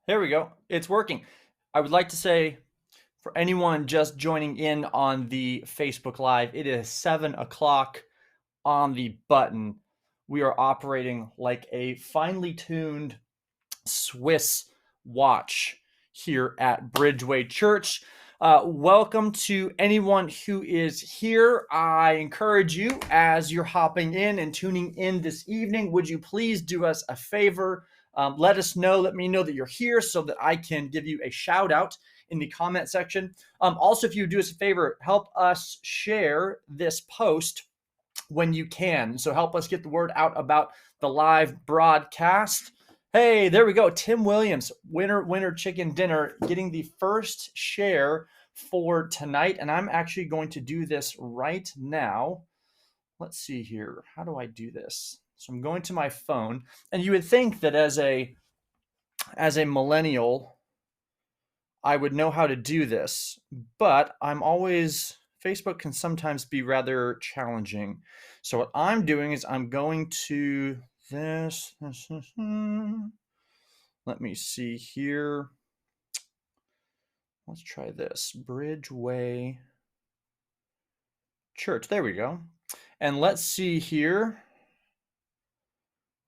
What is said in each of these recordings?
Here we go. It's working. I would like to say for anyone just joining in on the Facebook Live, it is 7 o'clock on the button. We are operating like a finely tuned Swiss watch here at BridgeWay Church. Welcome to anyone who is here. I encourage you, as you're hopping in and tuning in this evening, would you please do us a favor? Let us know, let me know that you're here so that I can give you a shout out in the comment section. Also, if you do us a favor, help us share this post when you can. So help us get the word out about the live broadcast. Hey, there we go. Tim Williams, winner chicken dinner, getting the first share for tonight. And I'm actually going to do this right now. Let's see here. How do I do this? So I'm going to my phone. And you would think that as a millennial, I would know how to do this, but Facebook can sometimes be rather challenging. So what I'm doing is I'm going to this. Let me see here. Let's try this. BridgeWay Church. There we go. And let's see here.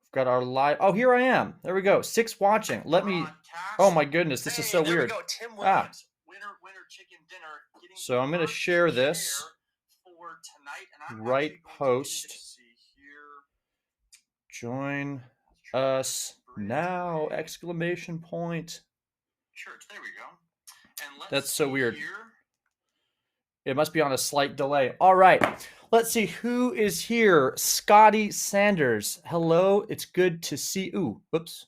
We've got our live. Oh, here I am. There we go. 6 watching. Let me. Oh my goodness, this is so weird. There we go. Tim Williams, winner chicken dinner. So I'm going to share this. For tonight, and I'm right post. Join us now! Exclamation point. Church. There we go. And that's so weird. It must be on a slight delay. All right. Let's see who is here. Scotty Sanders. Hello. It's good to see. Ooh, whoops.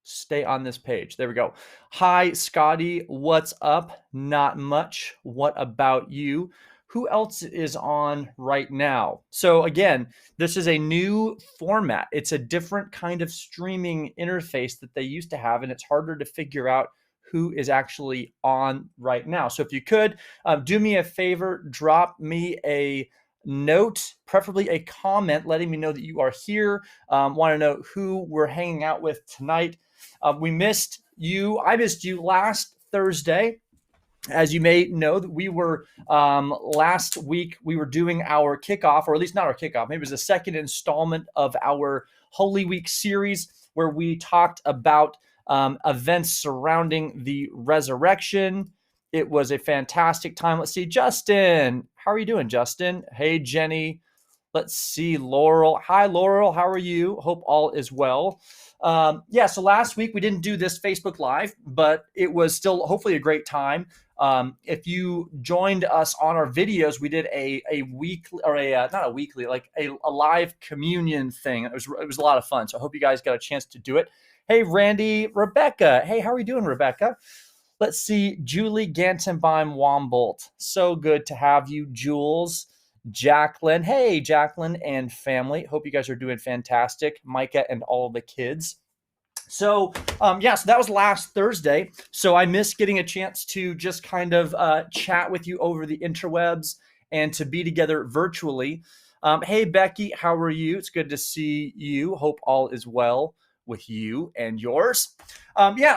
Stay on this page. There we go. Hi, Scotty. What's up? Not much. What about you? Who else is on right now? So again, this is a new format. It's a different kind of streaming interface that they used to have, and it's harder to figure out who is actually on right now. So if you could, do me a favor, drop me a note, preferably a comment, letting me know that you are here. Want to know who we're hanging out with tonight. We missed you. I missed you last Thursday. As you may know, that we were last week, we were doing our kickoff, or at least not our kickoff, maybe it was the second installment of our Holy Week series where we talked about events surrounding the resurrection. It was a fantastic time. Let's see, Justin. How are you doing, Justin? Hey, Jenny. Let's see, Laurel. Hi, Laurel. How are you? Hope all is well. So last week we didn't do this Facebook Live, but it was still hopefully a great time. If you joined us on our videos, we did a weekly, or not a weekly, like a live communion thing. It was a lot of fun. So I hope you guys got a chance to do it. Hey, Randy, Rebecca. Hey, how are you doing, Rebecca? Let's see, Julie Gantenbeim Wombolt. So good to have you, Jules. Jacqueline. Hey, Jacqueline and family. Hope you guys are doing fantastic. Micah and all the kids. So that was last Thursday. So I missed getting a chance to just kind of chat with you over the interwebs and to be together virtually. Hey, Becky, how are you? It's good to see you. Hope all is well with you and yours.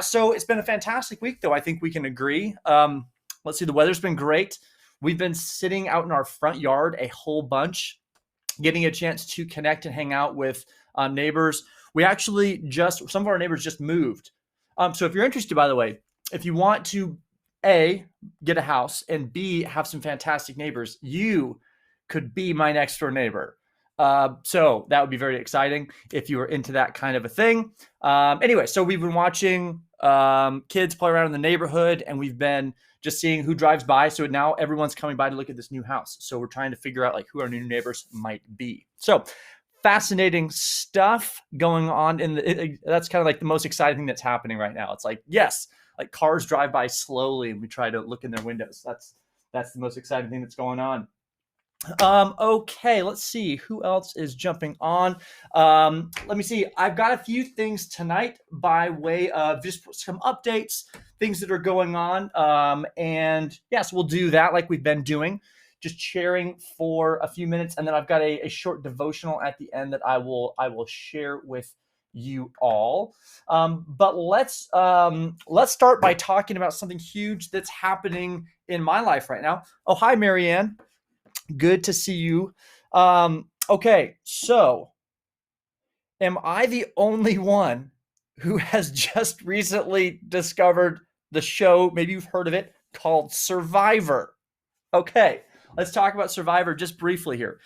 So it's been a fantastic week, though. I think we can agree. Let's see, the weather's been great. We've been sitting out in our front yard a whole bunch, getting a chance to connect and hang out with neighbors. We actually some of our neighbors just moved. So if you're interested, by the way, if you want to A, get a house, and B, have some fantastic neighbors, you could be my next door neighbor. So that would be very exciting if you were into that kind of a thing. Anyway, so we've been watching kids play around in the neighborhood, and we've been just seeing who drives by. So now everyone's coming by to look at this new house. So we're trying to figure out like who our new neighbors might be. So fascinating stuff going on that's kind of like the most exciting thing that's happening right now. It's like, yes, like cars drive by slowly and we try to look in their windows. That's the most exciting thing that's going on. Okay, let's see who else is jumping on. Let me see. I've got a few things tonight by way of just some updates, things that are going on. And yes, we'll do that like we've been doing, just sharing for a few minutes. And then I've got a short devotional at the end that I will share with you all. But let's start by talking about something huge that's happening in my life right now. Oh, hi, Marianne. Good to see you. Okay, so am I the only one who has just recently discovered the show? Maybe you've heard of it, called Survivor. Okay, let's talk about Survivor just briefly here.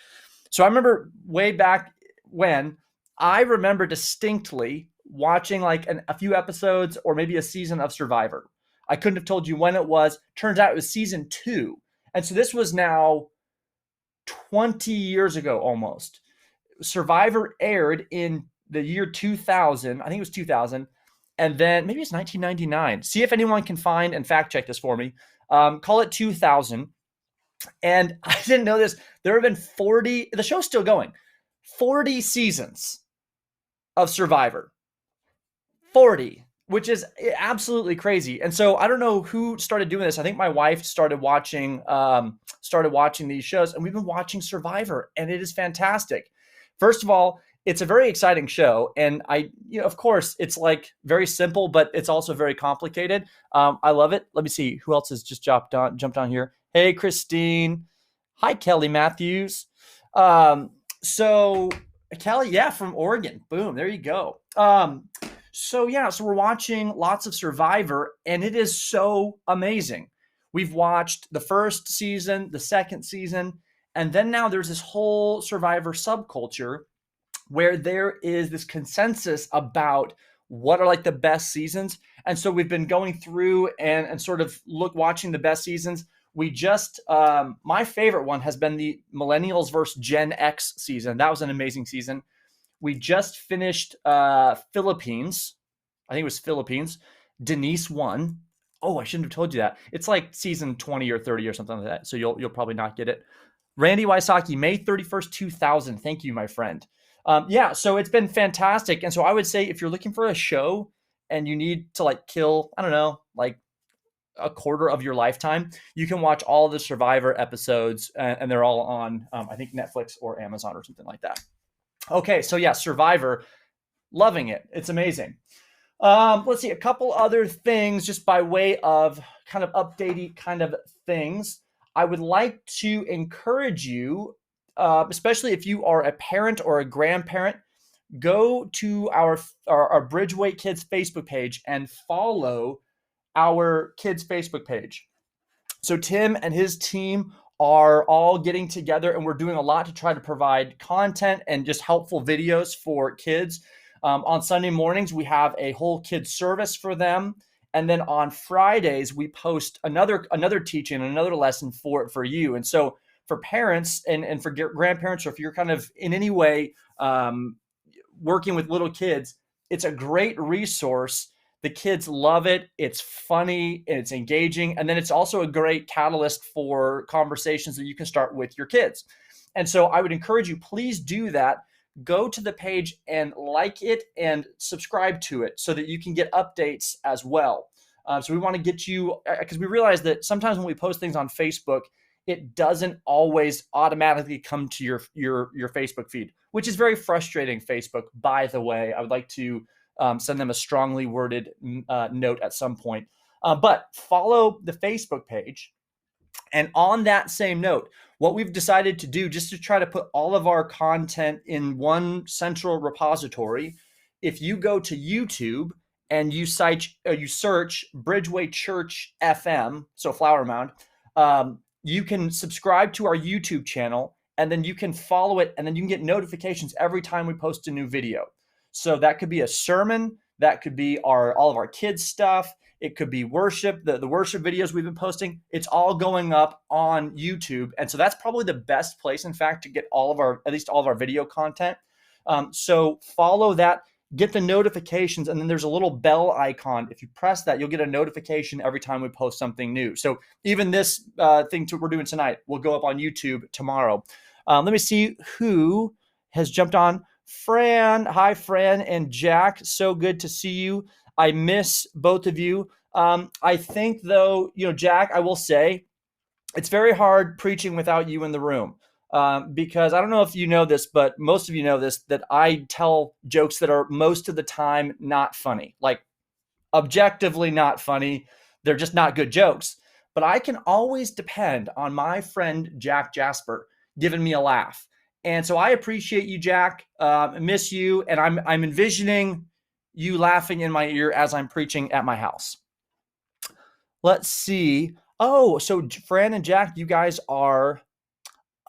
So I remember way back when, I remember distinctly watching like a few episodes or maybe a season of Survivor. I couldn't have told you when it was. Turns out it was season 2. And so this was now 20 years ago almost. Survivor aired in the year 2000. I think it was 2000. And then maybe it's 1999. See if anyone can find and fact check this for me. Call it 2000. And I didn't know this. There have been 40, the show's still going, 40 seasons of Survivor. 40, which is absolutely crazy. And so I don't know who started doing this. I think my wife started watching these shows, and we've been watching Survivor, and it is fantastic. First of all, it's a very exciting show, and of course, it's like very simple, but it's also very complicated. I love it. Let me see who else has just jumped on here. Hey, Christine. Hi, Kelly Matthews. So Kelly, yeah, from Oregon. Boom, there you go. So we're watching lots of Survivor, and it is so amazing. We've watched the first season, the second season, and then now there's this whole Survivor subculture where there is this consensus about what are like the best seasons. And so we've been going through and sort of watching the best seasons. We just, my favorite one has been the Millennials versus Gen X season. That was an amazing season. We just finished Philippines. I think it was Philippines. Denise won. Oh, I shouldn't have told you that. It's like season 20 or 30 or something like that. So you'll probably not get it. Randy Wysocki, May 31st, 2000. Thank you, my friend. So it's been fantastic. And so I would say if you're looking for a show and you need to like kill, I don't know, like a quarter of your lifetime, you can watch all the Survivor episodes, and they're all on, I think, Netflix or Amazon or something like that. Okay, so yeah, Survivor, loving it. It's amazing. Let's see, a couple other things just by way of kind of updatey kind of things. I would like to encourage you, especially if you are a parent or a grandparent, go to our BridgeWay Kids Facebook page and follow our kids' Facebook page. So Tim and his team are all getting together, and we're doing a lot to try to provide content and just helpful videos for kids. On Sunday mornings, we have a whole kids service for them. And then on Fridays, we post another teaching, another lesson for you. And so for parents and for grandparents, or if you're kind of in any way working with little kids, it's a great resource. The kids love it. It's funny and it's engaging. And then it's also a great catalyst for conversations that you can start with your kids. And so I would encourage you, please do that. Go to the page and like it and subscribe to it so that you can get updates as well. So we want to get you, because we realize that sometimes when we post things on Facebook, it doesn't always automatically come to your Facebook feed, which is very frustrating, Facebook, by the way. I would like to send them a strongly worded note at some point. But follow the Facebook page. And on that same note, what we've decided to do, just to try to put all of our content in one central repository, if you go to YouTube and you search BridgeWay Church FM, so Flower Mound, you can subscribe to our YouTube channel, and then you can follow it, and then you can get notifications every time we post a new video. So that could be a sermon, that could be all of our kids stuff, it could be worship, the worship videos we've been posting. It's all going up on YouTube. And so that's probably the best place, in fact, to get at least all of our video content. So follow that, get the notifications, and then there's a little bell icon. If you press that, you'll get a notification every time we post something new. So even this thing we're doing tonight will go up on YouTube tomorrow. Let me see who has jumped on. Fran, hi Fran and Jack, so good to see you. I miss both of you. I think though, Jack, I will say it's very hard preaching without you in the room. because I don't know if you know this, but most of you know this, that I tell jokes that are most of the time not funny, like objectively not funny. They're just not good jokes. But I can always depend on my friend Jack Jasper giving me a laugh. And so I appreciate you, Jack. Miss you, and I'm envisioning you laughing in my ear as I'm preaching at my house. Let's see. Oh, so Fran and Jack, you guys are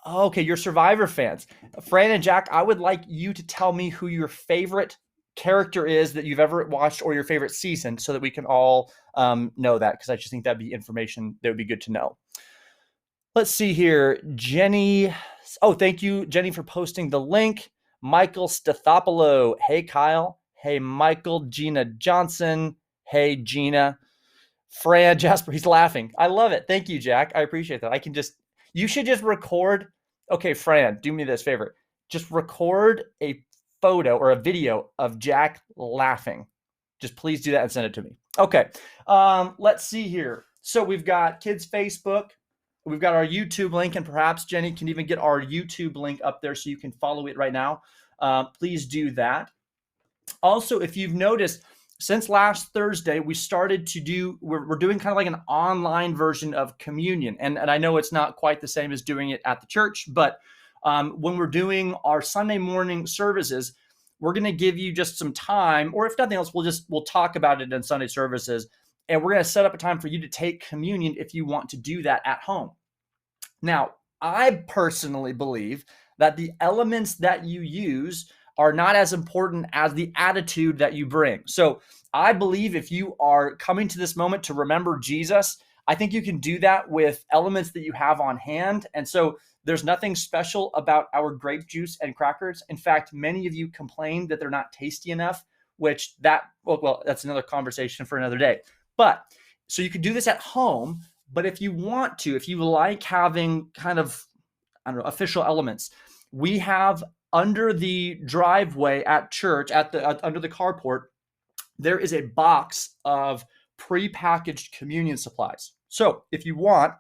okay. You're Survivor fans. Fran and Jack, I would like you to tell me who your favorite character is that you've ever watched, or your favorite season, so that we can all know that, because I just think that'd be information that would be good to know. Let's see here. Jenny. Oh, thank you, Jenny, for posting the link. Michael Stathopoulos. Hey, Kyle. Hey, Michael. Gina Johnson. Hey, Gina. Fran Jasper. He's laughing. I love it. Thank you, Jack. I appreciate that. You should just record. Okay, Fran, do me this favor. Just record a photo or a video of Jack laughing. Just please do that and send it to me. Okay. Let's see here. So we've got kids' Facebook. We've got our YouTube link, and perhaps Jenny can even get our YouTube link up there so you can follow it right now. Please do that. Also, if you've noticed, since last Thursday, we started to do, we're doing kind of like an online version of communion. And I know it's not quite the same as doing it at the church, but when we're doing our Sunday morning services, we're going to give you just some time, or if nothing else, we'll talk about it in Sunday services. And we're going to set up a time for you to take communion if you want to do that at home. Now, I personally believe that the elements that you use are not as important as the attitude that you bring. So I believe if you are coming to this moment to remember Jesus, I think you can do that with elements that you have on hand. And so there's nothing special about our grape juice and crackers. In fact, many of you complain that they're not tasty enough, which that's another conversation for another day. But so you can do this at home, but if you want to, if you like having kind of, official elements, we have under the driveway at church, under the carport, there is a box of prepackaged communion supplies. So if you want,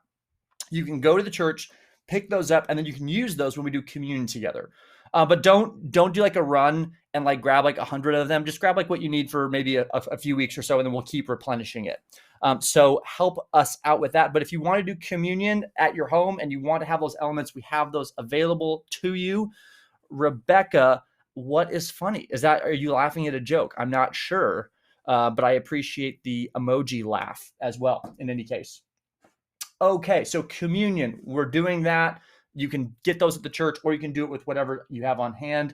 you can go to the church, pick those up, and then you can use those when we do communion together. But don't do like a run and like grab like 100 of them. Just grab like what you need for maybe a few weeks or so, and then we'll keep replenishing it. So help us out with that. But if you want to do communion at your home and you want to have those elements, we have those available to you. Rebecca, what is funny? Are you laughing at a joke? I'm not sure, but I appreciate the emoji laugh as well in any case. Okay, so communion, we're doing that. You can get those at the church, or you can do it with whatever you have on hand.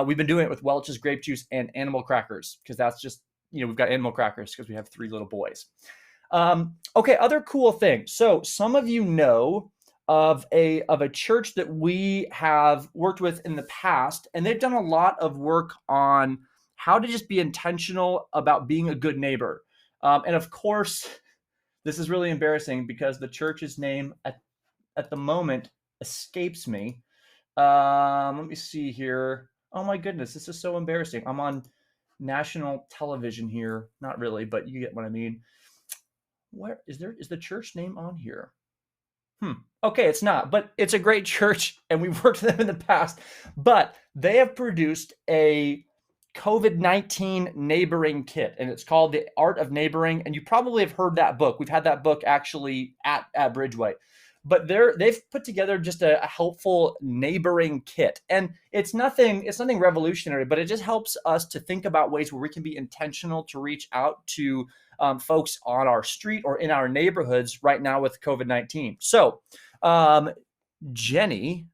We've been doing it with Welch's grape juice and animal crackers, because that's just, we've got animal crackers because we have 3 little boys. Okay, other cool thing. So some of you know of a church that we have worked with in the past, and they've done a lot of work on how to just be intentional about being a good neighbor. And of course, this is really embarrassing because the church's name at the moment escapes me. Let me see here. Oh my goodness, this is so embarrassing. I'm on national television here. Not really, but you get what I mean. Where is the church name on here? Okay, it's not, but it's a great church, and we've worked with them in the past. But they have produced a COVID-19 neighboring kit, and it's called The Art of Neighboring. And you probably have heard that book. We've had that book actually at BridgeWay. But they've put together just a helpful neighboring kit. And it's nothing revolutionary, but it just helps us to think about ways where we can be intentional to reach out to folks on our street or in our neighborhoods right now with COVID-19. So, Jenny,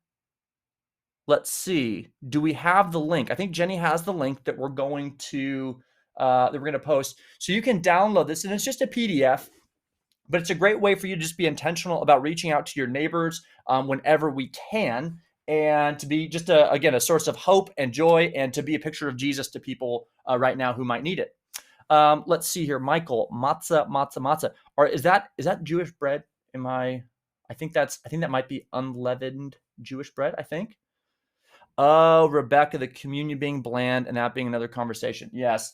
let's see. Do we have the link? I think Jenny has the link that we're going to post. So you can download this, and it's just a PDF. But it's a great way for you to just be intentional about reaching out to your neighbors whenever we can, and to be just, a source of hope and joy, and to be a picture of Jesus to people right now who might need it. Let's see here. Michael, matzah. Or is that Jewish bread? I think that might be unleavened Jewish bread, I think. Oh, Rebecca, the communion being bland and that being another conversation. Yes.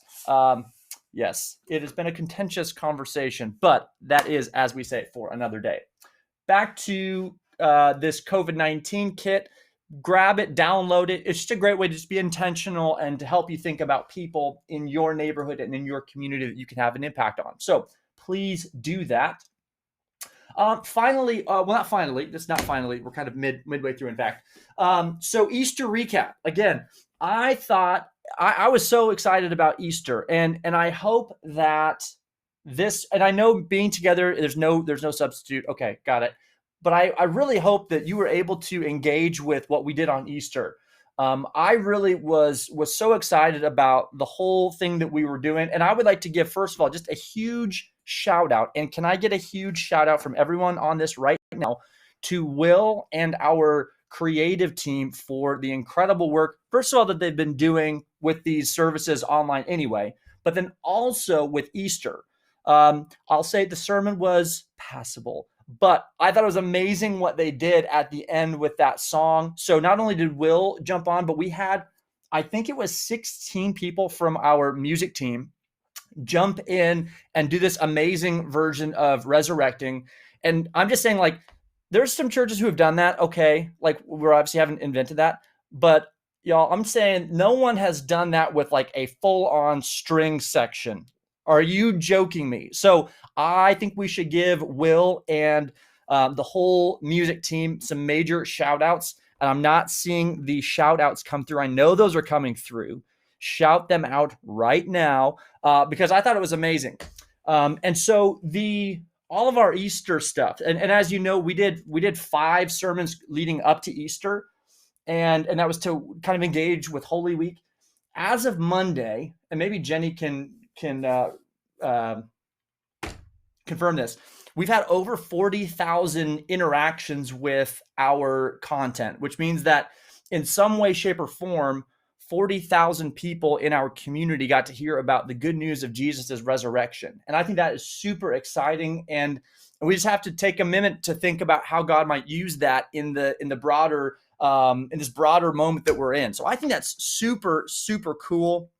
Yes, it has been a contentious conversation, but that is, as we say, for another day. Back to this COVID-19 kit. grab it, download it. It's just a great way to just be intentional and to help you think about people in your neighborhood and in your community that you can have an impact on. So please do that. Finally, well, not finally. That's not finally. We're kind of midway through, in fact. So Easter recap again. I thought I was so excited about Easter, and I hope that this. And I know being together, there's no substitute. Okay, got it. But I really hope that you were able to engage with what we did on Easter. I really was so excited about the whole thing that we were doing, and I would like to give, first of all, just a huge shout out. And can I get a huge shout out from everyone on this right now to Will and our creative team for the incredible work, first of all, that they've been doing with these services online anyway, but then also with Easter. I'll say the sermon was passable, but I thought it was amazing what they did at the end with that song. So not only did Will jump on, but we had, I think it was 16 people from our music team jump in and do this amazing version of Resurrecting. And I'm just saying, like, there's some churches who have done that. Okay. Like, we obviously haven't invented that, but y'all, I'm saying no one has done that with like a full on string section. Are you joking me? So I think we should give Will and the whole music team some major shout outs. And I'm not seeing the shout outs come through. I know those are coming through. Shout them out right now because I thought it was amazing. And so all of our Easter stuff, and as you know, we did 5 sermons leading up to Easter, and that was to kind of engage with Holy Week. As of Monday, and maybe Jenny can confirm this, we've had over 40,000 interactions with our content, which means that in some way, shape, or form, 40,000 people in our community got to hear about the good news of Jesus' resurrection. And I think that is super exciting. And we just have to take a minute to think about how God might use that in the broader, in this broader moment that we're in. So I think that's super, super cool.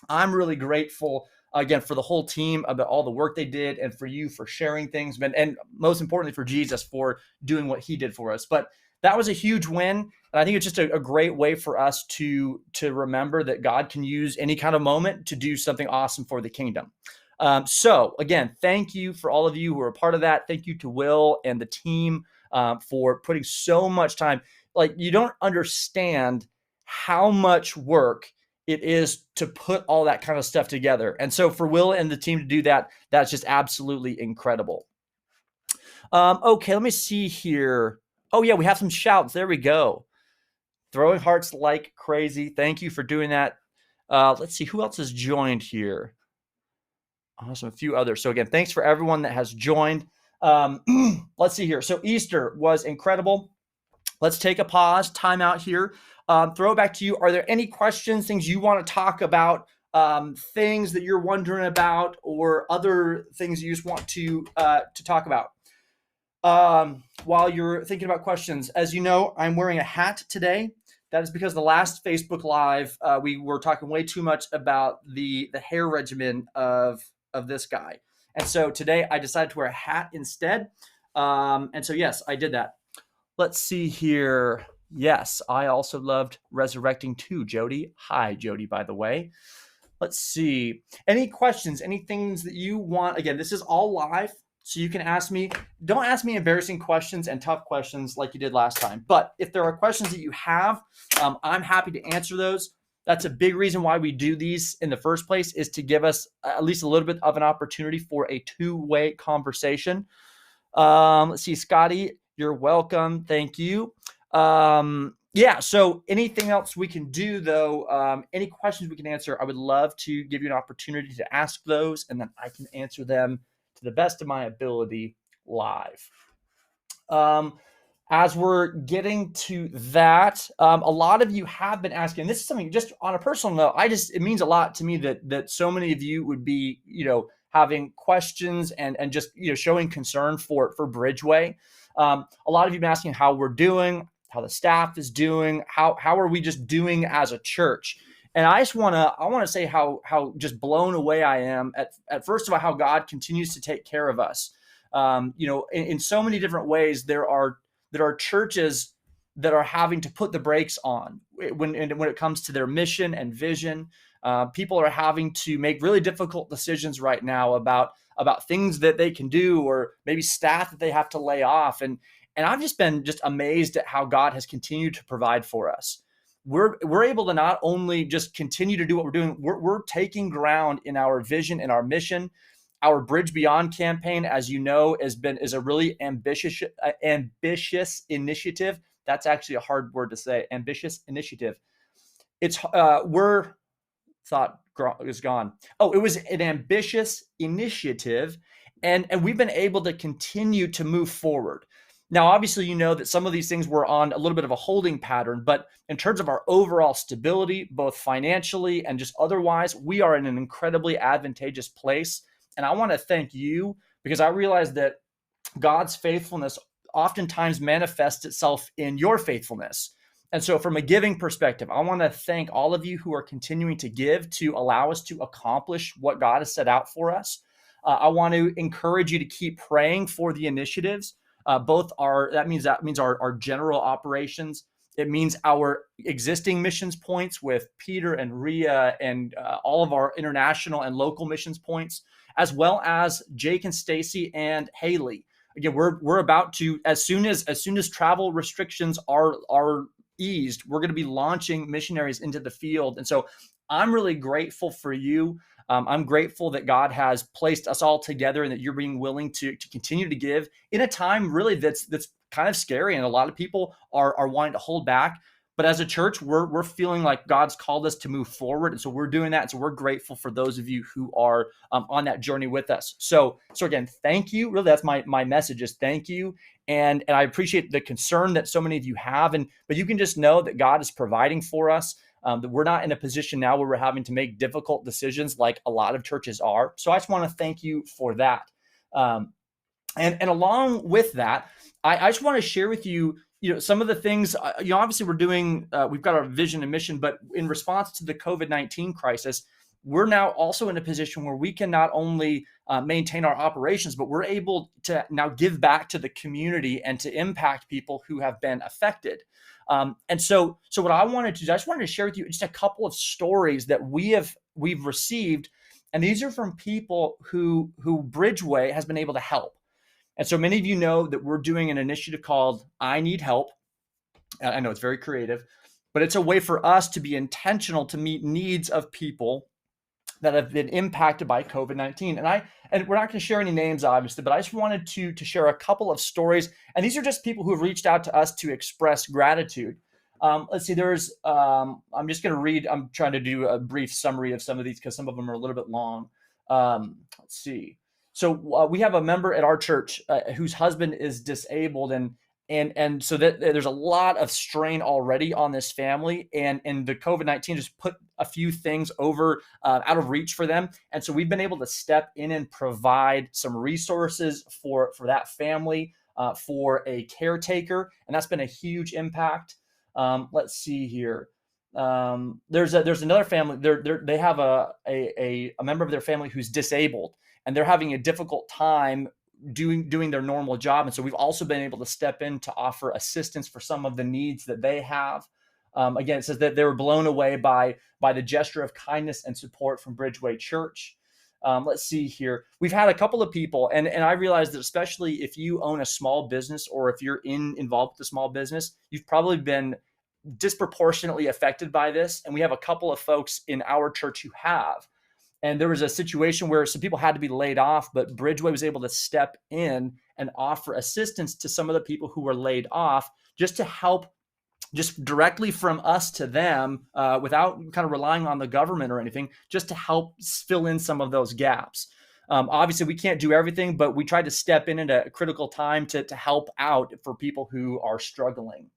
I'm really grateful again for the whole team about all the work they did, and for you for sharing things, and most importantly for Jesus for doing what he did for us. But that was a huge win. And I think it's just a great way for us to remember that God can use any kind of moment to do something awesome for the kingdom. So again, thank you for all of you who are a part of that. Thank you to Will and the team for putting so much time. Like, you don't understand how much work it is to put all that kind of stuff together. And so for Will and the team to do that, that's just absolutely incredible. Okay, let me see here. Oh yeah, we have some shouts. There we go. Throwing hearts like crazy. Thank you for doing that. Let's see who else has joined here. Awesome, a few others. So again, thanks for everyone that has joined. Let's see here. So Easter was incredible. Let's take a pause, time out here. Throw it back to you. Are there any questions, things you want to talk about, things that you're wondering about, or other things you just want to talk about? While you're thinking about questions, as you know, I'm wearing a hat today. That is because the last Facebook Live, we were talking way too much about the hair regimen of this guy. And so today I decided to wear a hat instead. And so, yes, I did that. Let's see here. Yes, I also loved Resurrecting too, Jody. Hi, Jody, by the way. Let's see. Any questions, any things that you want? Again, this is all live, so you can ask me. Don't ask me embarrassing questions and tough questions like you did last time. But if there are questions that you have, I'm happy to answer those. That's a big reason why we do these in the first place, is to give us at least a little bit of an opportunity for a two-way conversation. Let's see, Scotty, you're welcome. Thank you. Yeah, so anything else we can do, though, any questions we can answer, I would love to give you an opportunity to ask those, and then I can answer them to the best of my ability live. As we're getting to that, a lot of you have been asking, this is something just on a personal note, it means a lot to me that so many of you would be, having questions and just, showing concern for BridgeWay. A lot of you have been asking how we're doing, how the staff is doing, how are we just doing as a church. And I just want to say how just blown away I am at first of all, how God continues to take care of us. In so many different ways. There are churches that are having to put the brakes on when it comes to their mission and vision. People are having to make really difficult decisions right now about things that they can do, or maybe staff that they have to lay off. And I've just been amazed at how God has continued to provide for us. We're able to not only just continue to do what we're doing, we're taking ground in our vision and our mission. Our Bridge Beyond campaign, as you know, is a really ambitious initiative. That's actually a hard word to say. Ambitious initiative. It's we're thought is gone. Oh, it was an ambitious initiative, and we've been able to continue to move forward. Now, obviously, you know that some of these things were on a little bit of a holding pattern, but in terms of our overall stability, both financially and just otherwise, we are in an incredibly advantageous place. And I want to thank you, because I realize that God's faithfulness oftentimes manifests itself in your faithfulness. And so, from a giving perspective, I want to thank all of you who are continuing to give to allow us to accomplish what God has set out for us. I want to encourage you to keep praying for the initiatives. Both that means our general operations. It means our existing missions points with Peter and Ria and all of our international and local missions points, as well as Jake and Stacy and Haley. Again, we're about to, as soon as travel restrictions are eased, we're going to be launching missionaries into the field. And so I'm really grateful for you. I'm grateful that God has placed us all together and that you're being willing to continue to give in a time really that's kind of scary. And a lot of people are wanting to hold back. But as a church, we're feeling like God's called us to move forward. And so we're doing that. So we're grateful for those of you who are on that journey with us. So again, thank you. Really, that's my message, is thank you. And I appreciate the concern that so many of you have. But you can just know that God is providing for us. That we're not in a position now where we're having to make difficult decisions like a lot of churches are. So I just want to thank you for that. And along with that, I just want to share with you, some of the things, obviously we're doing, we've got our vision and mission, but in response to the COVID-19 crisis, we're now also in a position where we can not only maintain our operations, but we're able to now give back to the community and to impact people who have been affected. And so what I wanted to do, I just wanted to share with you just a couple of stories that we've received. And these are from people who BridgeWay has been able to help. And so many of you know that we're doing an initiative called I Need Help. I know it's very creative, but it's a way for us to be intentional to meet needs of people that have been impacted by COVID-19. And we're not going to share any names, obviously, but I just wanted to share a couple of stories. And these are just people who have reached out to us to express gratitude. Let's see, I'm just going to read, I'm trying to do a brief summary of some of these because some of them are a little bit long. Let's see. So we have a member at our church whose husband is disabled, and so that there's a lot of strain already on this family, and the COVID-19 just put a few things over out of reach for them. And so we've been able to step in and provide some resources for that family, for a caretaker, and that's been a huge impact. Let's see here. There's another family. They have a member of their family who's disabled, and they're having a difficult time doing their normal job. And so we've also been able to step in to offer assistance for some of the needs that they have. Again, it says that they were blown away by the gesture of kindness and support from BridgeWay Church. Let's see here. We've had a couple of people, and I realize that especially if you own a small business or if you're involved with a small business, you've probably been disproportionately affected by this. And we have a couple of folks in our church who have. And there was a situation where some people had to be laid off, but BridgeWay was able to step in and offer assistance to some of the people who were laid off, just to help, just directly from us to them, without kind of relying on the government or anything, just to help fill in some of those gaps. Obviously, we can't do everything, but we tried to step in at a critical time to help out for people who are struggling.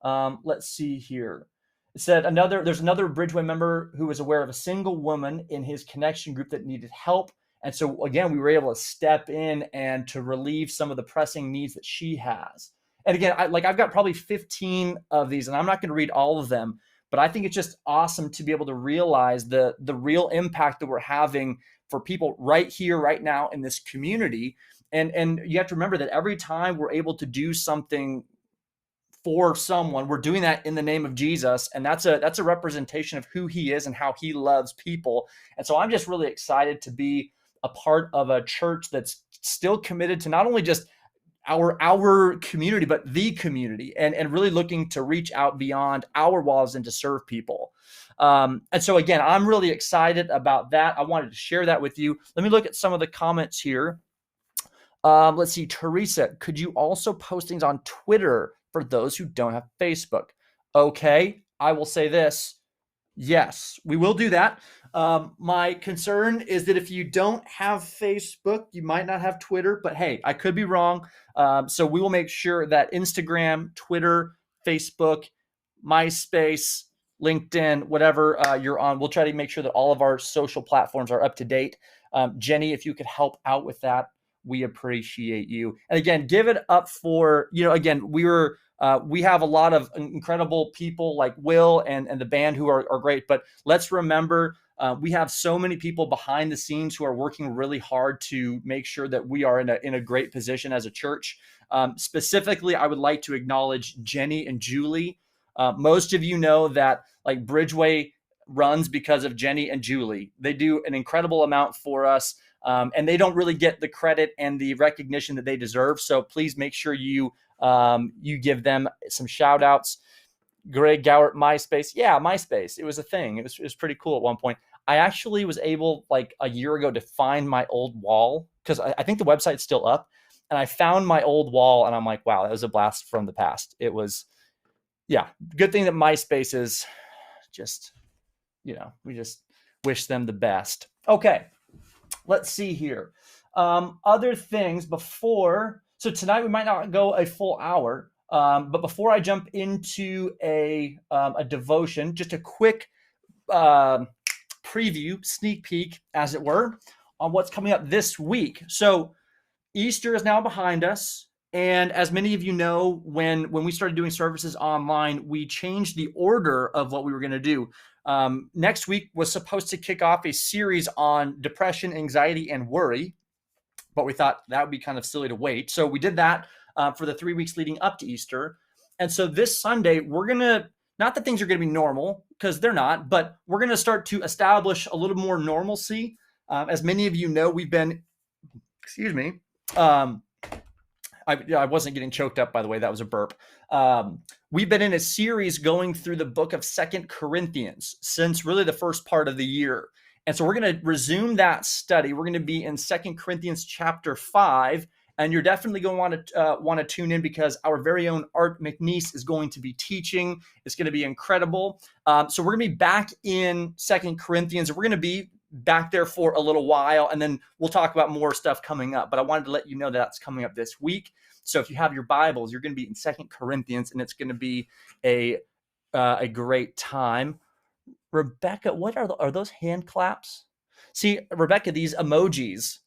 Let's see here. It said there's another BridgeWay member who was aware of a single woman in his connection group that needed help. And so again, we were able to step in and to relieve some of the pressing needs that she has. And again, I've got probably 15 of these, and I'm not going to read all of them, but I think it's just awesome to be able to realize the real impact that we're having for people right here, right now in this community. And you have to remember that every time we're able to do something for someone. We're doing that in the name of Jesus, and that's a representation of who he is and how he loves people. And so I'm just really excited to be a part of a church that's still committed to not only just our community, but the community, and really looking to reach out beyond our walls and to serve people. And so again, I'm really excited about that. I wanted to share that with you. Let me look at some of the comments here. Let's see, Teresa, could you also post things on Twitter for those who don't have Facebook? Okay, I will say this. Yes, we will do that. My concern is that if you don't have Facebook, you might not have Twitter, but hey, I could be wrong. So we will make sure that Instagram, Twitter, Facebook, MySpace, LinkedIn, whatever you're on, we'll try to make sure that all of our social platforms are up to date. Jenny, if you could help out with that, we appreciate you. And again, give it up for, again, we have a lot of incredible people like Will and the band who are great, but let's remember we have so many people behind the scenes who are working really hard to make sure that we are in a great position as a church. Specifically, I would like to acknowledge Jenny and Julie. Most of you know that like BridgeWay runs because of Jenny and Julie. They do an incredible amount for us. And they don't really get the credit and the recognition that they deserve. So please make sure you give them some shout outs. Greg Gowert, MySpace. Yeah, MySpace. It was a thing. It was pretty cool at one point. I actually was able like a year ago to find my old wall because I think the website's still up. And I found my old wall and I'm like, wow, that was a blast from the past. It was, yeah, good thing that MySpace is just, we just wish them the best. Okay. Let's see here. Other things before. So tonight we might not go a full hour, but before I jump into a devotion, just a quick preview, sneak peek, as it were, on what's coming up this week. So Easter is now behind us. And as many of you know, when we started doing services online, we changed the order of what we were going to do. Next week was supposed to kick off a series on depression, anxiety, and worry, but we thought that would be kind of silly to wait. So we did that for the 3 weeks leading up to Easter. And so this Sunday, we're going to, not that things are going to be normal, because they're not, but we're going to start to establish a little more normalcy. As many of you know, we've been, I wasn't getting choked up, by the way. That was a burp. We've been in a series going through the book of 2 Corinthians since really the first part of the year. And so we're going to resume that study. We're going to be in 2 Corinthians chapter 5. And you're definitely going to want to tune in because our very own Art McNeese is going to be teaching. It's going to be incredible. So we're going to be back in 2 Corinthians. We're going to be back there for a little while, and then we'll talk about more stuff coming up. But I wanted to let you know that that's coming up this week. So if you have your Bibles, you're going to be in 2 Corinthians, and it's going to be a great time. Rebecca, what are those hand claps? See, Rebecca, these emojis.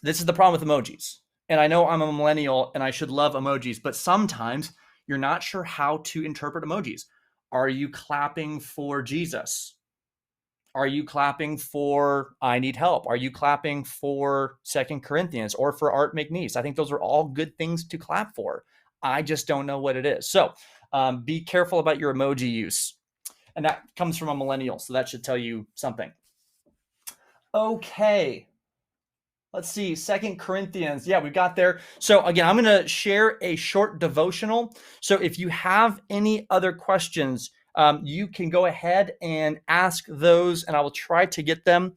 This is the problem with emojis. And I know I'm a millennial and I should love emojis, but sometimes you're not sure how to interpret emojis. Are you clapping for Jesus? Are you clapping for I need help? Are you clapping for 2 Corinthians or for Art McNeese? I think those are all good things to clap for. I just don't know what it is. So be careful about your emoji use. And that comes from a millennial, so that should tell you something. Okay. Let's see, 2 Corinthians. Yeah, we got there. So again, I'm going to share a short devotional. So if you have any other questions, you can go ahead and ask those, and I will try to get them.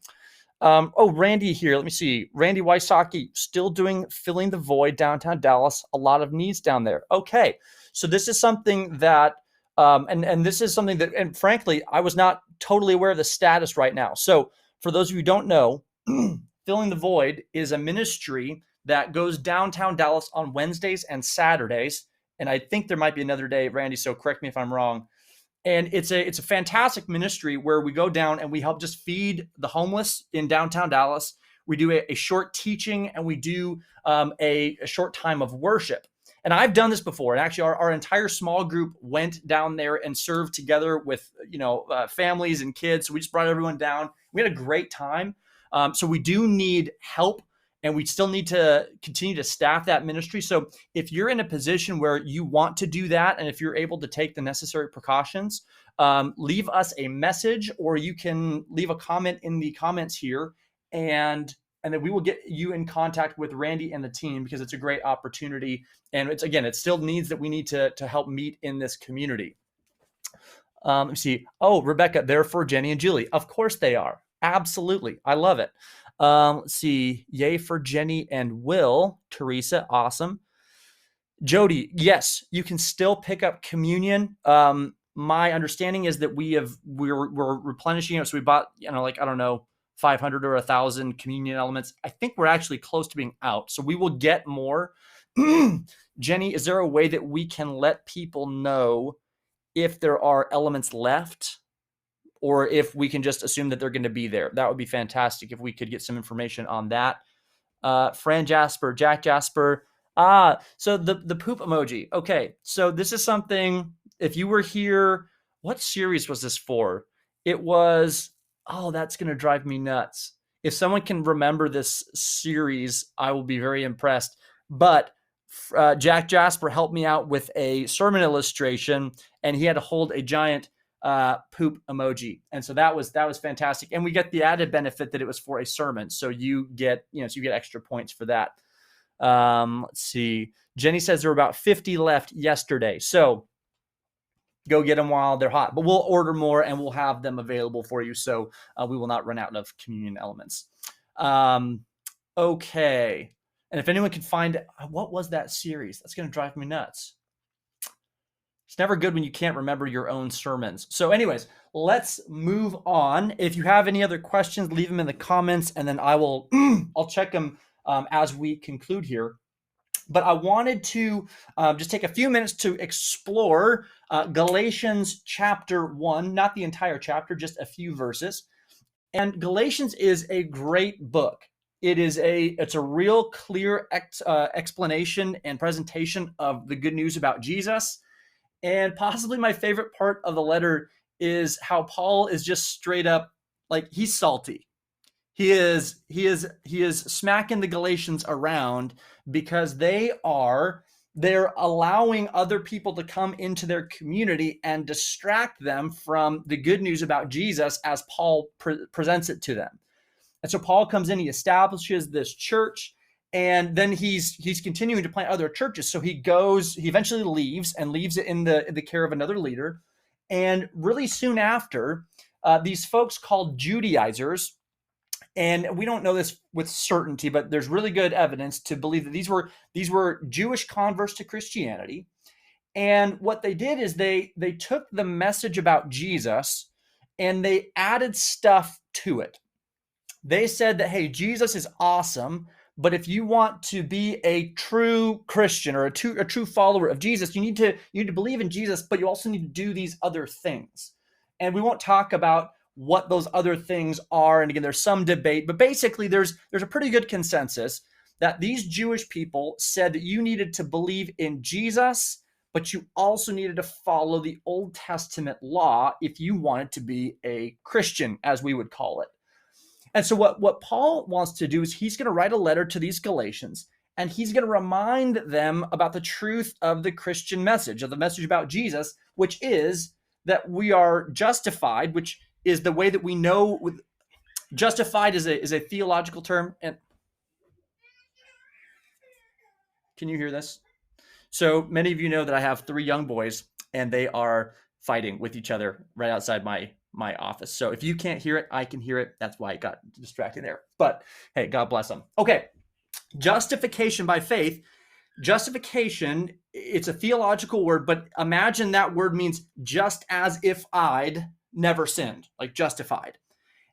Randy here. Let me see. Randy Wysocki, still doing Filling the Void downtown Dallas. A lot of needs down there. Okay. So this is something that, and this is something that, and frankly, I was not totally aware of the status right now. So for those of you who don't know, Filling the Void is a ministry that goes downtown Dallas on Wednesdays and Saturdays. And I think there might be another day, Randy, so correct me if I'm wrong. And it's a fantastic ministry where we go down and we help just feed the homeless in downtown Dallas. We do a short teaching and we do a short time of worship. And I've done this before. And actually our entire small group went down there and served together with, families and kids. So we just brought everyone down. We had a great time. So we do need help and we still need to continue to staff that ministry. So if you're in a position where you want to do that, and if you're able to take the necessary precautions, leave us a message, or you can leave a comment in the comments here, and then we will get you in contact with Randy and the team, because it's a great opportunity. And it's still needs that we need to help meet in this community. Let me see. Oh, Rebecca, they're for Jenny and Julie. Of course they are. Absolutely. I love it. Let's see. Yay for Jenny and Will. Teresa, awesome. Jody, yes, you can still pick up communion. My understanding is that we're replenishing it. So we bought, I don't know, 500 or 1,000 communion elements. I think we're actually close to being out. So we will get more. Jenny, is there a way that we can let people know if there are elements left, or if we can just assume that they're going to be there? That would be fantastic if we could get some information on that. Fran Jasper, Jack Jasper. So the poop emoji. Okay, so this is something, if you were here, what series was this for? It was, that's going to drive me nuts. If someone can remember this series, I will be very impressed. But Jack Jasper helped me out with a sermon illustration, and he had to hold a giant poop emoji. And so that was fantastic. And we get the added benefit that it was for a sermon. So you get extra points for that. Let's see. Jenny says there were about 50 left yesterday. So go get them while they're hot, but we'll order more and we'll have them available for you. So we will not run out of communion elements. Okay. And if anyone can find, what was that series? That's going to drive me nuts. It's never good when you can't remember your own sermons. So anyways, let's move on. If you have any other questions, leave them in the comments, and then I'll check them as we conclude here. But I wanted to just take a few minutes to explore Galatians chapter 1, not the entire chapter, just a few verses. And Galatians is a great book. It's a real clear explanation and presentation of the good news about Jesus. And possibly my favorite part of the letter is how Paul is just straight up, like, he's salty. He is smacking the Galatians around because they're allowing other people to come into their community and distract them from the good news about Jesus as Paul presents it to them. And so Paul comes in, he establishes this church, and then he's continuing to plant other churches. So he eventually leaves it in the care of another leader. And really soon after, these folks called Judaizers, and we don't know this with certainty, but there's really good evidence to believe that these were Jewish converts to Christianity. And what they did is they took the message about Jesus and they added stuff to it. They said that, hey, Jesus is awesome, but if you want to be a true Christian or a true follower of Jesus, you need to believe in Jesus, but you also need to do these other things. And we won't talk about what those other things are. And again, there's some debate, but basically there's a pretty good consensus that these Jewish people said that you needed to believe in Jesus, but you also needed to follow the Old Testament law if you wanted to be a Christian, as we would call it. And so what Paul wants to do is he's going to write a letter to these Galatians, and he's going to remind them about the truth of the Christian message, of the message about Jesus, which is that we are justified, which is the way that we know. Justified is a theological term. And can you hear this? So many of you know that I have 3 young boys, and they are fighting with each other right outside my office. So if you can't hear it, I can hear it. That's why I got distracted there. But hey, God bless them. Okay, justification by faith. Justification, it's a theological word, but imagine that word means just as if I'd never sinned, like justified.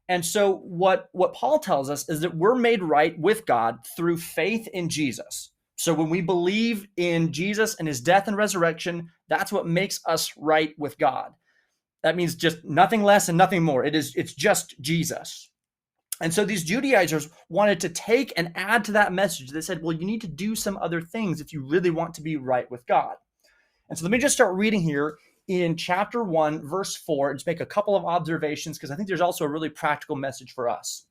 And so what Paul tells us is that we're made right with God through faith in Jesus. So when we believe in Jesus and his death and resurrection, that's what makes us right with God. That means just nothing less and nothing more. It's just Jesus. And so these Judaizers wanted to take and add to that message. They said, well, you need to do some other things if you really want to be right with God. And so let me just start reading here in chapter 1, verse 4, and just make a couple of observations, because I think there's also a really practical message for us.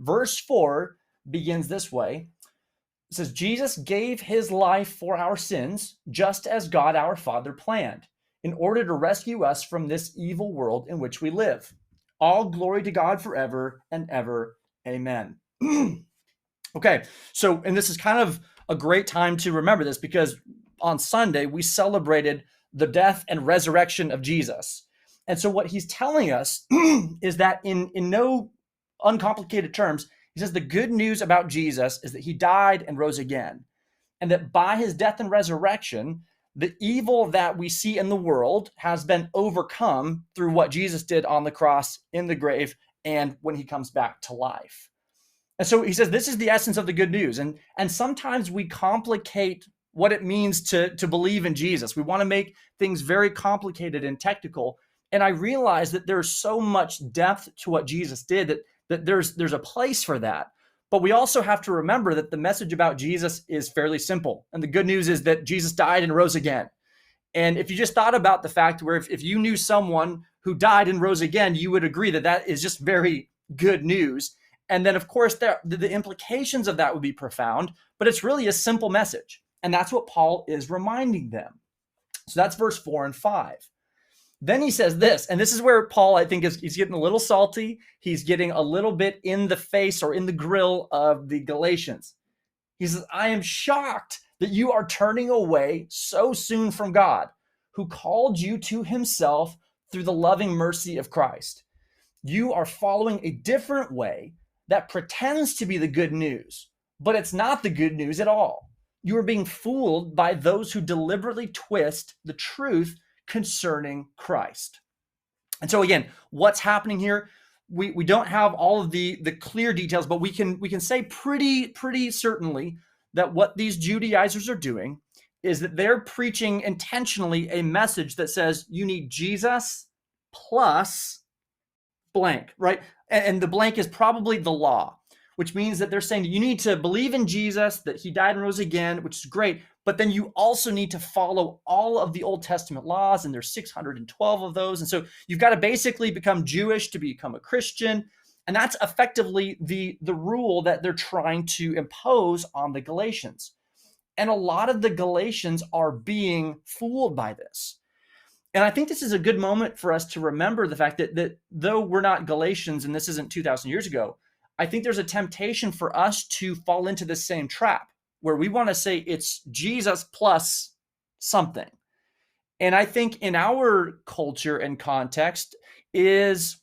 Verse 4 begins this way. It says, Jesus gave his life for our sins, just as God our Father planned, in order to rescue us from this evil world in which we live. All glory to God forever and ever. Amen. Okay, so, and this is kind of a great time to remember this, because on Sunday we celebrated the death and resurrection of Jesus. And so what he's telling us is that in no uncomplicated terms, he says the good news about Jesus is that he died and rose again, and that by his death and resurrection, the evil that we see in the world has been overcome through what Jesus did on the cross, in the grave, and when he comes back to life. And so he says this is the essence of the good news. And sometimes we complicate what it means to believe in Jesus. We want to make things very complicated and technical. And I realize that there's so much depth to what Jesus did that there's a place for that. But we also have to remember that the message about Jesus is fairly simple. And the good news is that Jesus died and rose again. And if you just thought about the fact where if you knew someone who died and rose again, you would agree that that is just very good news. And then, of course, the implications of that would be profound, but it's really a simple message. And that's what Paul is reminding them. So that's verse 4 and 5. Then he says this, and this is where Paul, I think, he's getting a little salty. He's getting a little bit in the face or in the grill of the Galatians. He says, I am shocked that you are turning away so soon from God, who called you to himself through the loving mercy of Christ. You are following a different way that pretends to be the good news, but it's not the good news at all. You are being fooled by those who deliberately twist the truth concerning Christ. And so again, what's happening here? We don't have all of the clear details, but we can say pretty certainly that what these Judaizers are doing is that they're preaching intentionally a message that says you need Jesus plus blank, right? And the blank is probably the law, which means that they're saying that you need to believe in Jesus, that he died and rose again, which is great, but then you also need to follow all of the Old Testament laws, and there's 612 of those. And so you've got to basically become Jewish to become a Christian. And that's effectively the rule that they're trying to impose on the Galatians. And a lot of the Galatians are being fooled by this. And I think this is a good moment for us to remember the fact that though we're not Galatians and this isn't 2,000 years ago, I think there's a temptation for us to fall into the same trap where we want to say it's Jesus plus something. And I think in our culture and context is,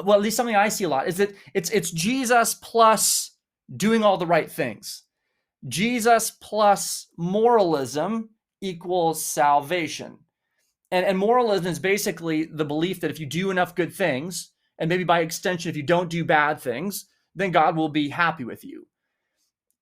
well, at least something I see a lot, is that it's Jesus plus doing all the right things. Jesus plus moralism equals salvation. And moralism is basically the belief that if you do enough good things, and maybe by extension, if you don't do bad things, then God will be happy with you.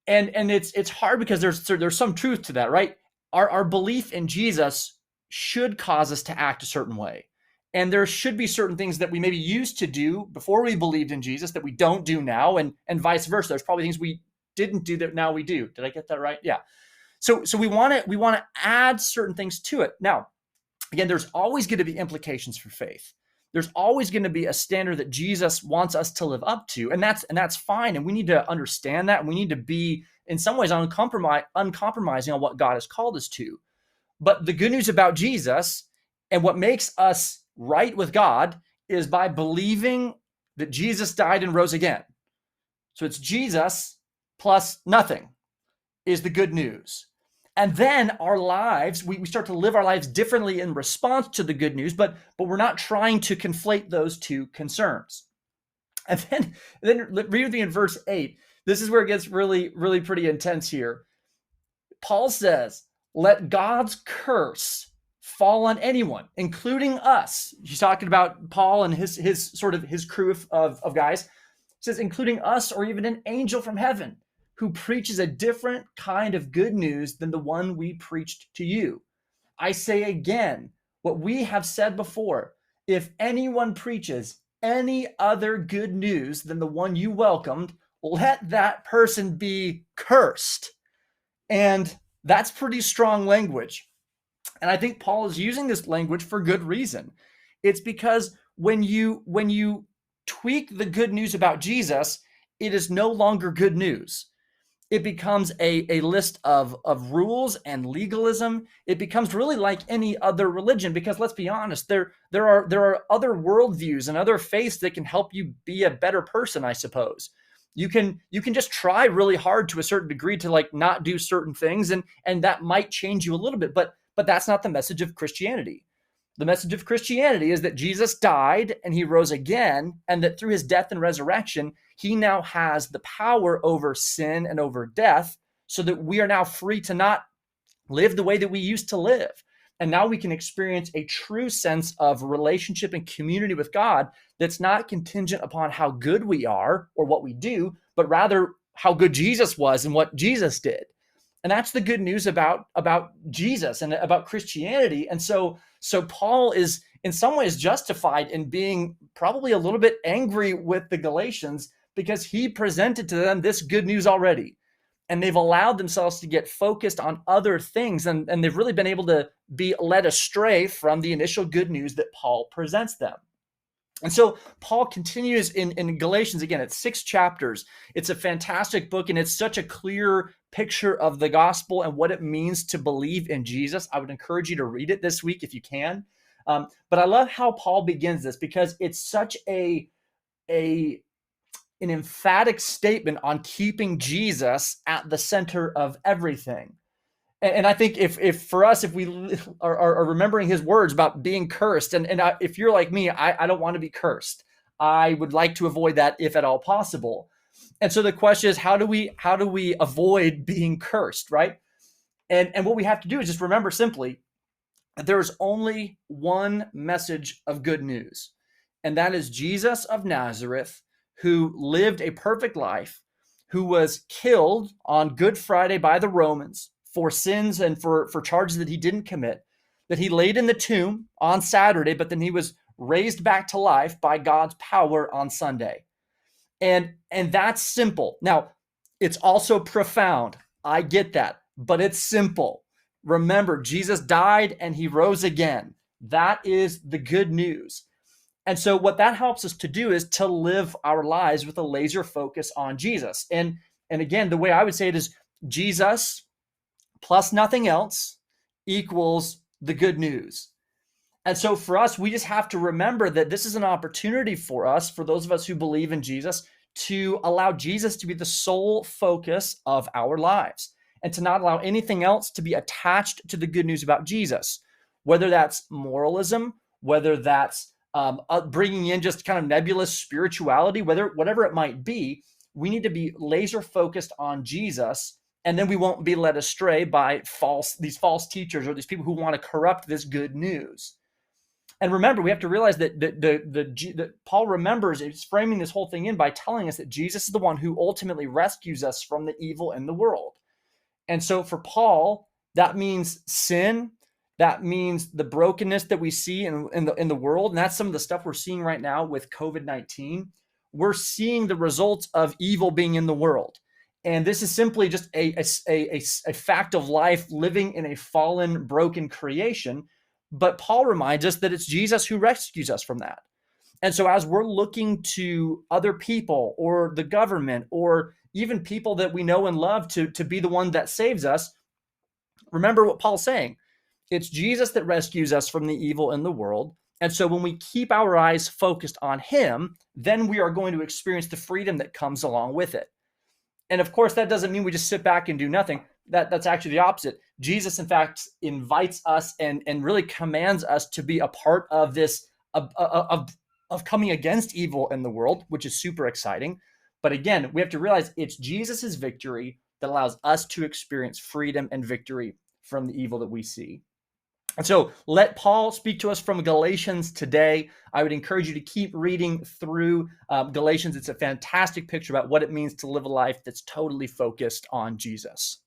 And it's hard because there's some truth to that, right? Our belief in Jesus should cause us to act a certain way. And there should be certain things that we maybe used to do before we believed in Jesus that we don't do now, and vice versa. There's probably things we didn't do that now we do. Did I get that right? Yeah. So we want to add certain things to it. Now, again, there's always going to be implications for faith. There's always going to be a standard that Jesus wants us to live up to, and that's fine. And we need to understand that, and we need to be, in some ways, uncompromising on what God has called us to. But the good news about Jesus and what makes us right with God is by believing that Jesus died and rose again. So it's Jesus plus nothing is the good news. And then our lives, we start to live our lives differently in response to the good news, but we're not trying to conflate those two concerns. And then read with me in verse 8. This is where it gets really, really pretty intense here. Paul says, let God's curse fall on anyone, including us. He's talking about Paul and his crew of guys. He says, including us or even an angel from heaven, who preaches a different kind of good news than the one we preached to you. I say again, what we have said before, if anyone preaches any other good news than the one you welcomed, let that person be cursed. And that's pretty strong language. And I think Paul is using this language for good reason. It's because when you tweak the good news about Jesus, it is no longer good news. It becomes a list of rules and legalism. It becomes really like any other religion, because let's be honest, there are other worldviews and other faiths that can help you be a better person, I suppose. You can just try really hard to a certain degree to like not do certain things, and that might change you a little bit, but that's not the message of Christianity. The message of Christianity is that Jesus died and he rose again, and that through his death and resurrection, he now has the power over sin and over death, so that we are now free to not live the way that we used to live. And now we can experience a true sense of relationship and community with God that's not contingent upon how good we are or what we do, but rather how good Jesus was and what Jesus did. And that's the good news about Jesus and about Christianity. And so Paul is in some ways justified in being probably a little bit angry with the Galatians, because he presented to them this good news already. And they've allowed themselves to get focused on other things. And they've really been able to be led astray from the initial good news that Paul presents them. And so Paul continues in Galatians. Again, it's 6 chapters. It's a fantastic book, and it's such a clear picture of the gospel and what it means to believe in Jesus. I would encourage you to read it this week if you can. But I love how Paul begins this, because it's such an emphatic statement on keeping Jesus at the center of everything. And I think if for us, if we are remembering his words about being cursed, and if you're like me, I don't want to be cursed. I would like to avoid that if at all possible. And so the question is, how do we avoid being cursed, right? And what we have to do is just remember simply, there's only one message of good news, and that is Jesus of Nazareth, who lived a perfect life, who was killed on Good Friday by the Romans for sins and for charges that he didn't commit, that he laid in the tomb on Saturday, but then he was raised back to life by God's power on Sunday. And that's simple. Now, it's also profound. I get that, but it's simple. Remember, Jesus died and he rose again. That is the good news. And so what that helps us to do is to live our lives with a laser focus on Jesus. And again, the way I would say it is Jesus plus nothing else equals the good news. And so for us, we just have to remember that this is an opportunity for us, for those of us who believe in Jesus, to allow Jesus to be the sole focus of our lives, and to not allow anything else to be attached to the good news about Jesus, whether that's moralism, whether that's bringing in just kind of nebulous spirituality, whatever it might be. We need to be laser focused on Jesus, and then we won't be led astray by these false teachers or these people who want to corrupt this good news. And remember, we have to realize that Paul remembers, is framing this whole thing in by telling us that Jesus is the one who ultimately rescues us from the evil in the world. And so for Paul, that means sin. That means the brokenness that we see in the world. And that's some of the stuff we're seeing right now with COVID-19. We're seeing the results of evil being in the world. And this is simply just a fact of life, living in a fallen, broken creation. But Paul reminds us that it's Jesus who rescues us from that. And so as we're looking to other people or the government or even people that we know and love to be the one that saves us, remember what Paul's saying. It's Jesus that rescues us from the evil in the world. And so when we keep our eyes focused on him, then we are going to experience the freedom that comes along with it. And of course, that doesn't mean we just sit back and do nothing. That's actually the opposite. Jesus, in fact, invites us and really commands us to be a part of this, of coming against evil in the world, which is super exciting. But again, we have to realize it's Jesus's victory that allows us to experience freedom and victory from the evil that we see. And so let Paul speak to us from Galatians today. I would encourage you to keep reading through Galatians. It's a fantastic picture about what it means to live a life that's totally focused on Jesus.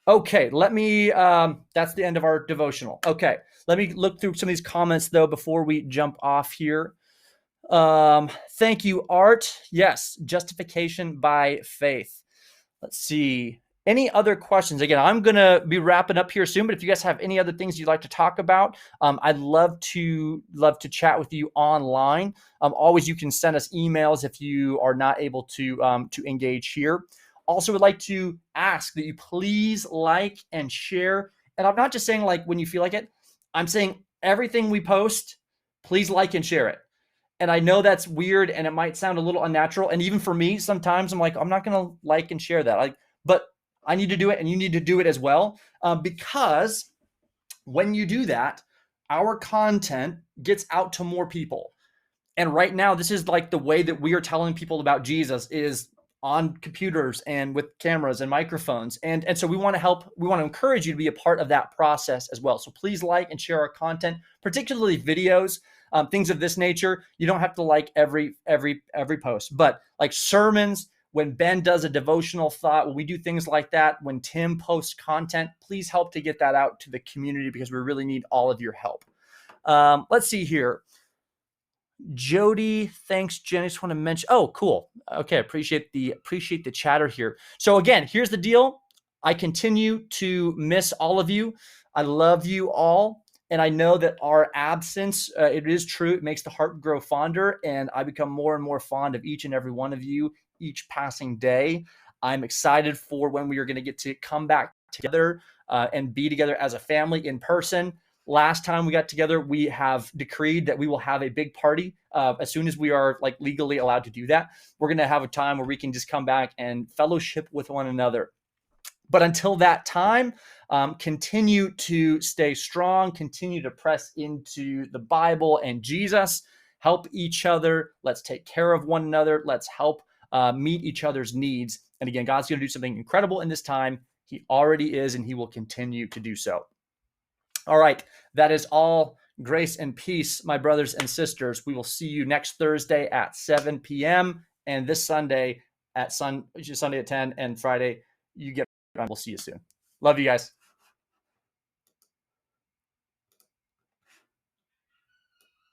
Okay, that's the end of our devotional. Okay, let me look through some of these comments, though, before we jump off here. Thank you, Art. Yes, justification by faith. Let's see. Any other questions? Again, I'm going to be wrapping up here soon, but if you guys have any other things you'd like to talk about, I'd love to chat with you online. Always, you can send us emails if you are not able to engage here. Also, would like to ask that you please like and share. And I'm not just saying like when you feel like it. I'm saying everything we post, please like and share it. And I know that's weird and it might sound a little unnatural. And even for me, sometimes I'm like, I'm not going to like and share that. But I need to do it and you need to do it as well. Because when you do that, our content gets out to more people. And right now, this is like the way that we are telling people about Jesus is on computers and with cameras and microphones. And so we want to encourage you to be a part of that process as well. So please like and share our content, particularly videos, things of this nature. You don't have to like every post, but like sermons, when Ben does a devotional thought, when we do things like that, when Tim posts content, please help to get that out to the community because we really need all of your help. Let's see here. Jody, thanks, Jen. I just want to mention. Oh, cool. Okay, appreciate the chatter here. So again, here's the deal. I continue to miss all of you. I love you all, and I know that our absence, it is true. It makes the heart grow fonder, and I become more and more fond of each and every one of you each passing day. I'm excited for when we are going to get to come back together and be together as a family in person. Last time we got together, we have decreed that we will have a big party as soon as we are like legally allowed to do that. We're going to have a time where we can just come back and fellowship with one another. But until that time, continue to stay strong, continue to press into the Bible and Jesus, help each other. Let's take care of one another. Let's help meet each other's needs. And again, God's going to do something incredible in this time. He already is, and he will continue to do so. All right, that is all. Grace and peace, my brothers and sisters. We will see you next Thursday at 7 p.m. and this Sunday at Sunday at 10 and Friday. We'll see you soon. Love you guys.